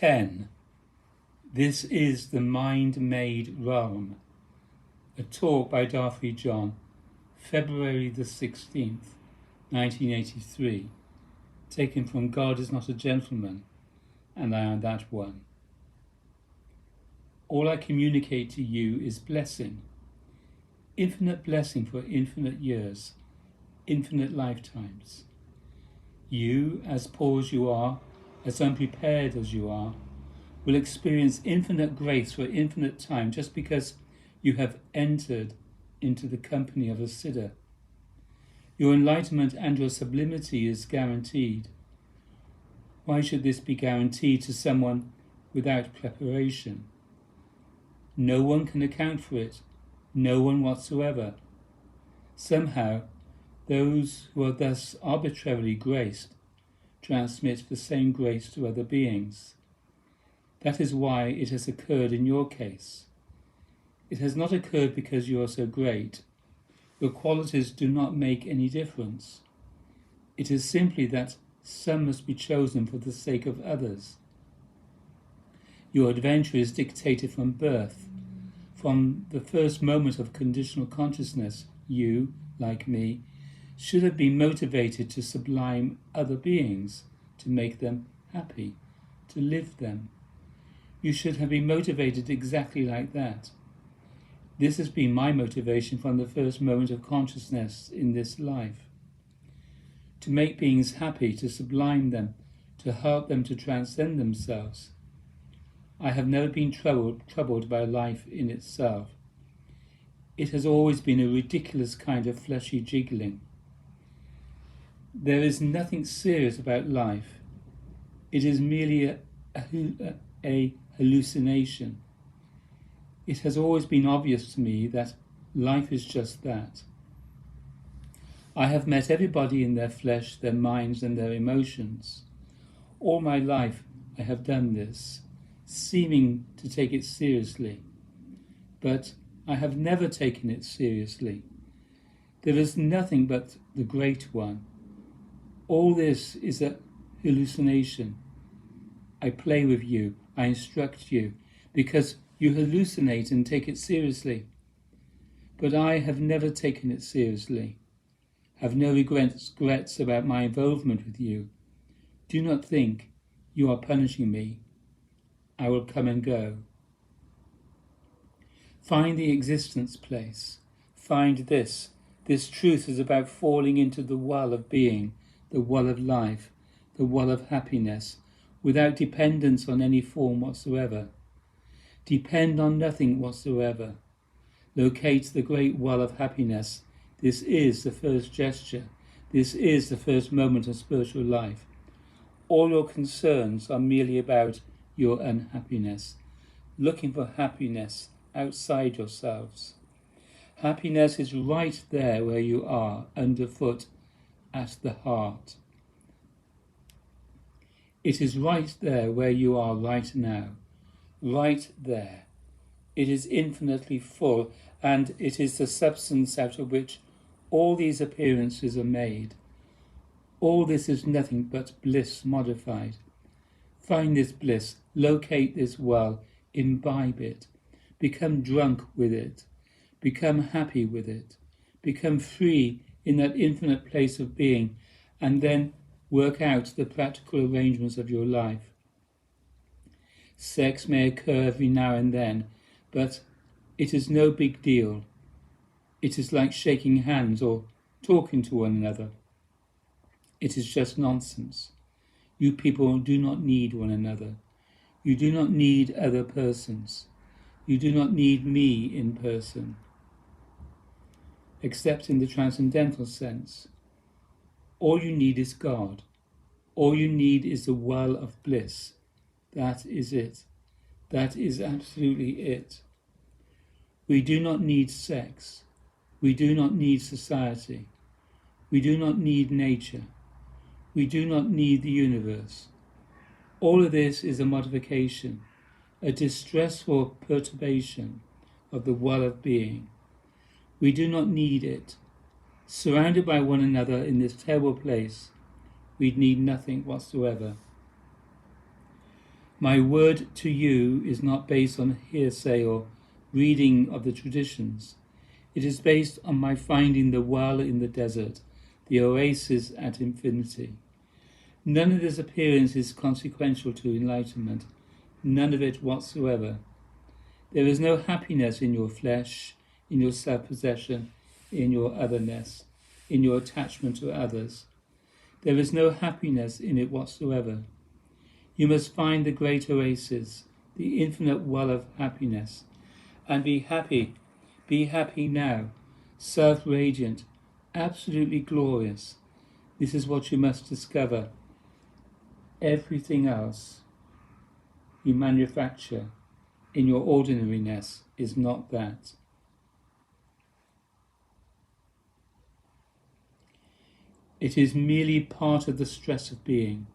10. This is the Mind-Made Realm. A talk by Darthy John, February the 16th, 1983. Taken from God is Not a Gentleman, and I am that one. All I communicate to you is blessing. Infinite blessing for infinite years, infinite lifetimes. You, as poor as you are, as unprepared as you are, will experience infinite grace for infinite time just because you have entered into the company of a Siddha. Your enlightenment and your sublimity is guaranteed. Why should this be guaranteed to someone without preparation? No one can account for it, no one whatsoever. Somehow, those who are thus arbitrarily graced transmit the same grace to other beings. That is why it has occurred in your case. It has not occurred because you are so great. Your qualities do not make any difference. It is simply that some must be chosen for the sake of others. Your adventure is dictated from birth. From the first moment of conditional consciousness, you, like me, should have been motivated to sublime other beings, to make them happy, to live them. You should have been motivated exactly like that. This has been my motivation from the first moment of consciousness in this life. To make beings happy, to sublime them, to help them to transcend themselves. I have never been troubled by life in itself. It has always been a ridiculous kind of fleshy jiggling. There is nothing serious about life. It is merely a hallucination. It has always been obvious to me that life is just that. I have met everybody in their flesh, their minds and their emotions. All my life I have done this, seeming to take it seriously. But I have never taken it seriously. There is nothing but the Great One. All this is a hallucination. I play with you, I instruct you, because you hallucinate and take it seriously. But I have never taken it seriously. Have no regrets about my involvement with you. Do not think you are punishing me. I will come and go. Find the existence place. Find this. This truth is about falling into the well of being, the well of life, the well of happiness, without dependence on any form whatsoever. Depend on nothing whatsoever. Locate the great well of happiness. This is the first gesture. This is the first moment of spiritual life. All your concerns are merely about your unhappiness, looking for happiness outside yourselves. Happiness is right there where you are, underfoot, at the heart. It is right there where you are right now, right there. It is infinitely full, and it is the substance out of which all these appearances are made. All this is nothing but bliss modified. Find this bliss, locate this well, imbibe it, become drunk with it, become happy with it, become free in that infinite place of being, and then work out the practical arrangements of your life. Sex may occur every now and then, but it is no big deal. It is like shaking hands or talking to one another. It is just nonsense. You people do not need one another. You do not need other persons. You do not need me in person. Except in the transcendental sense. All you need is God. All you need is the well of bliss. That is it. That is absolutely it. We do not need sex. We do not need society. We do not need nature. We do not need the universe. All of this is a modification, a distressful perturbation of the well of being. We do not need it. Surrounded by one another in this terrible place, we need nothing whatsoever. My word to you is not based on hearsay or reading of the traditions. It is based on my finding the well in the desert, the oasis at infinity. None of this appearance is consequential to enlightenment, none of it whatsoever. There is no happiness in your flesh, in your self-possession, in your otherness, in your attachment to others. There is no happiness in it whatsoever. You must find the great oasis, the infinite well of happiness, and be happy. Be happy now, self-radiant, absolutely glorious. This is what you must discover. Everything else you manufacture in your ordinariness is not that. It is merely part of the stress of being.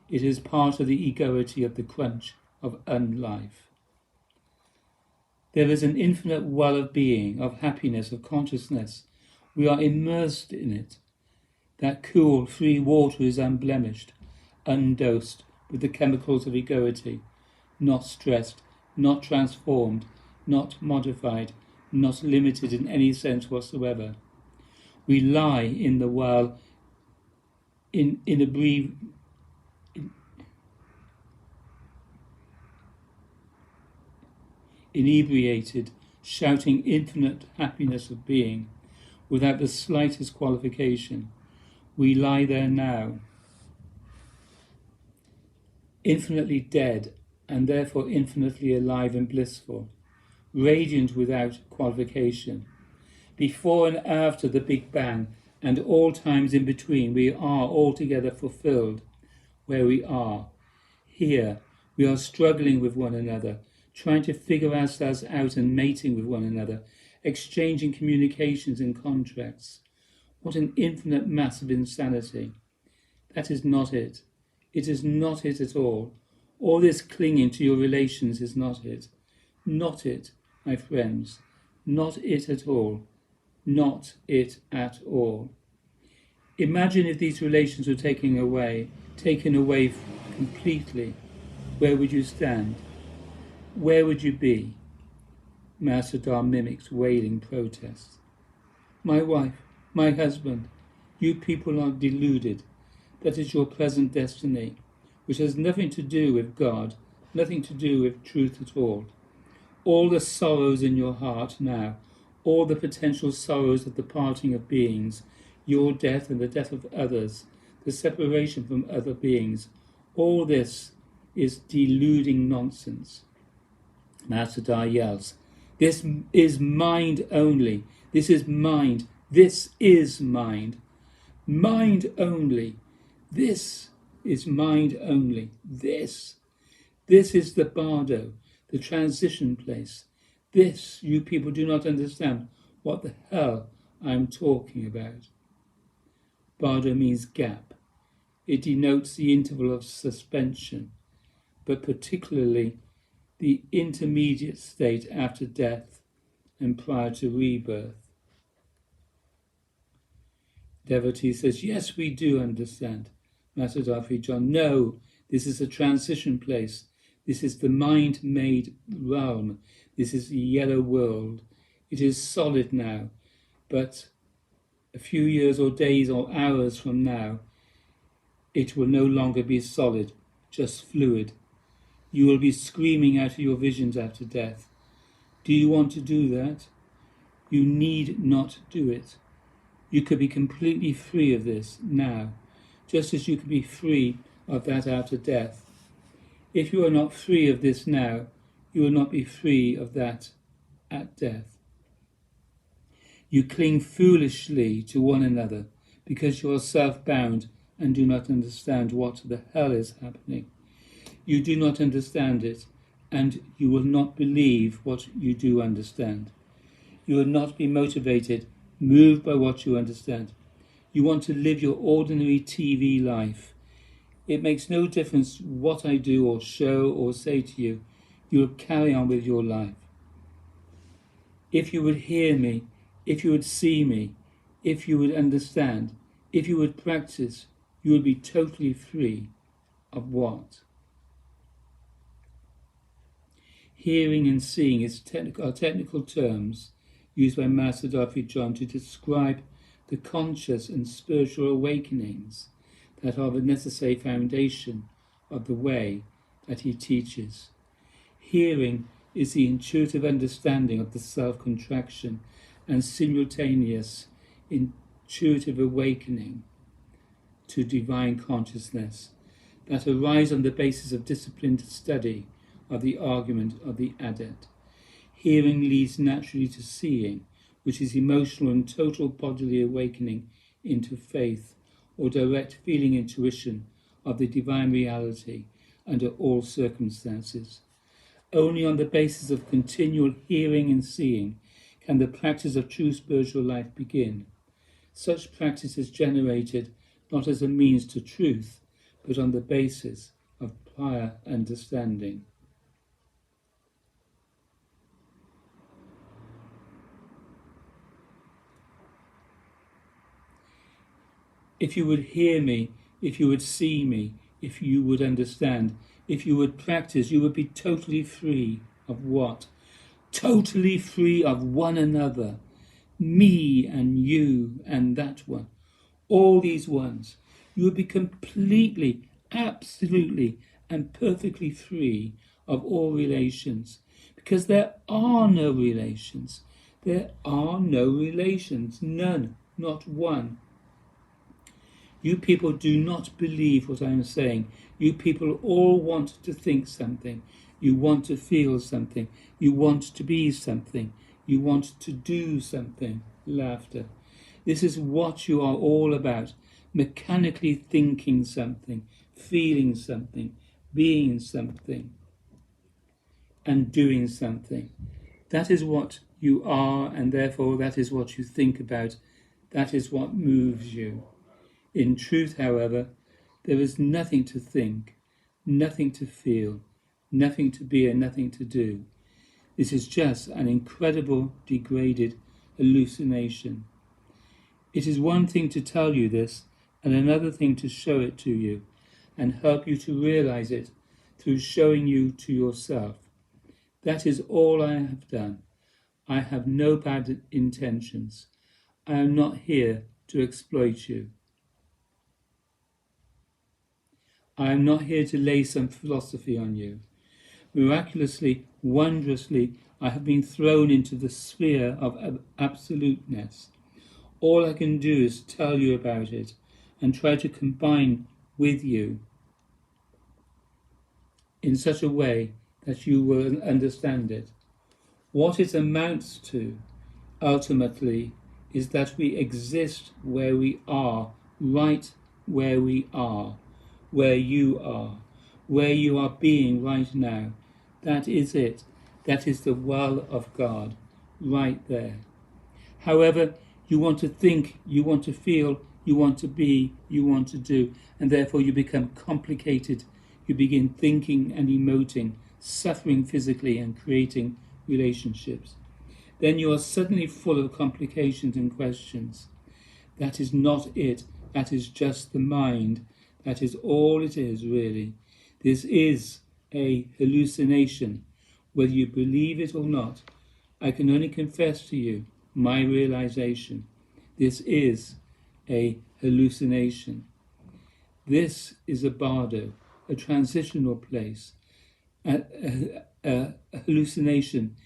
It is part of the egoity of the crunch of unlife. There is an infinite well of being, of happiness, of consciousness. We are immersed in it. That cool, free water is unblemished, undosed with the chemicals of egoity, not stressed, not transformed, not modified, not limited in any sense whatsoever. We lie in the well inebriated, shouting infinite happiness of being, without the slightest qualification. We lie there now, infinitely dead, and therefore infinitely alive and blissful, radiant without qualification. Before and after the Big Bang, and all times in between, we are altogether fulfilled where we are. Here, we are struggling with one another, trying to figure ourselves out and mating with one another, exchanging communications and contracts. What an infinite mass of insanity. That is not it. It is not it at all. All this clinging to your relations is not it. Not it, my friends. Not it at all. Not it at all. Imagine if these relations were taken away completely. Where would you stand? Where would you be? Mao Zedong mimics wailing protests. My wife, my husband, you people are deluded. That is your present destiny, which has nothing to do with God, nothing to do with truth at all. All the sorrows in your heart now, all the potential sorrows of the parting of beings, your death and the death of others, the separation from other beings, all this is deluding nonsense. Mao Zedong yells, this is mind only. This is mind. This is mind. Mind only. This is mind only. This is the bardo, the transition place. This, you people do not understand what the hell I'm talking about. Bardo means gap. It denotes the interval of suspension, but particularly the intermediate state after death and prior to rebirth. Devotee says, yes, we do understand. Master Darfi John, no, this is a transition place. This is the mind-made realm. This is the yellow world. It is solid now, but a few years or days or hours from now, it will no longer be solid, just fluid. You will be screaming out of your visions after death. Do you want to do that? You need not do it. You could be completely free of this now, just as you can be free of that after death. If you are not free of this now, you will not be free of that at death. You cling foolishly to one another because you are self-bound and do not understand what the hell is happening. You do not understand it, and you will not believe what you do understand. You will not be motivated, moved by what you understand. You want to live your ordinary TV life. It makes no difference what I do or show or say to you. You will carry on with your life. If you would hear me, if you would see me, if you would understand, if you would practice, you would be totally free of what? Hearing and seeing are technical terms used by Master Dorothy John to describe the conscious and spiritual awakenings that are the necessary foundation of the way that he teaches. Hearing is the intuitive understanding of the self-contraction and simultaneous intuitive awakening to divine consciousness that arise on the basis of disciplined study of the argument of the adept. Hearing leads naturally to seeing, which is emotional and total bodily awakening into faith or direct feeling intuition of the divine reality under all circumstances. Only on the basis of continual hearing and seeing can the practice of true spiritual life begin. Such practice is generated not as a means to truth, but on the basis of prior understanding. If you would hear me, if you would see me, if you would understand, if you would practice, you would be totally free of what? Totally free of one another, me and you and that one, all these ones. You would be completely, absolutely, and perfectly free of all relations, because there are no relations. There are no relations, none, not one. You people do not believe what I am saying. You people all want to think something. You want to feel something. You want to be something. You want to do something. Laughter. This is what you are all about. Mechanically thinking something, feeling something, being something, and doing something. That is what you are, and therefore that is what you think about. That is what moves you. In truth, however, there is nothing to think, nothing to feel, nothing to be, and nothing to do. This is just an incredible, degraded hallucination. It is one thing to tell you this, and another thing to show it to you, and help you to realize it through showing you to yourself. That is all I have done. I have no bad intentions. I am not here to exploit you. I am not here to lay some philosophy on you. Miraculously, wondrously, I have been thrown into the sphere of absoluteness. All I can do is tell you about it and try to combine with you in such a way that you will understand it. What it amounts to, ultimately, is that we exist where we are, right where we are, where you are being right now. That is it. That is the well of God, right there. However, you want to think, you want to feel, you want to be, you want to do, and therefore you become complicated. You begin thinking and emoting, suffering physically and creating relationships. Then you are suddenly full of complications and questions. That is not it. That is just the mind. That is all it is, really. This is a hallucination. Whether you believe it or not, I can only confess to you my realization. This is a hallucination. This is a bardo, a transitional place, a hallucination,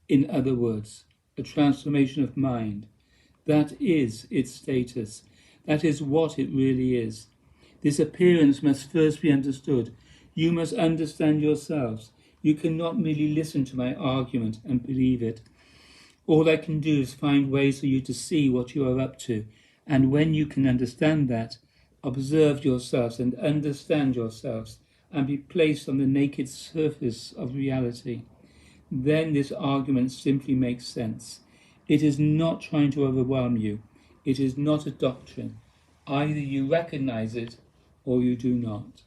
in other words, a transformation of mind. That is its status. That is what it really is. This appearance must first be understood. You must understand yourselves. You cannot merely listen to my argument and believe it. All I can do is find ways for you to see what you are up to, and when you can understand that, observe yourselves and understand yourselves, and be placed on the naked surface of reality. Then this argument simply makes sense. It is not trying to overwhelm you. It is not a doctrine. Either you recognize it or you do not.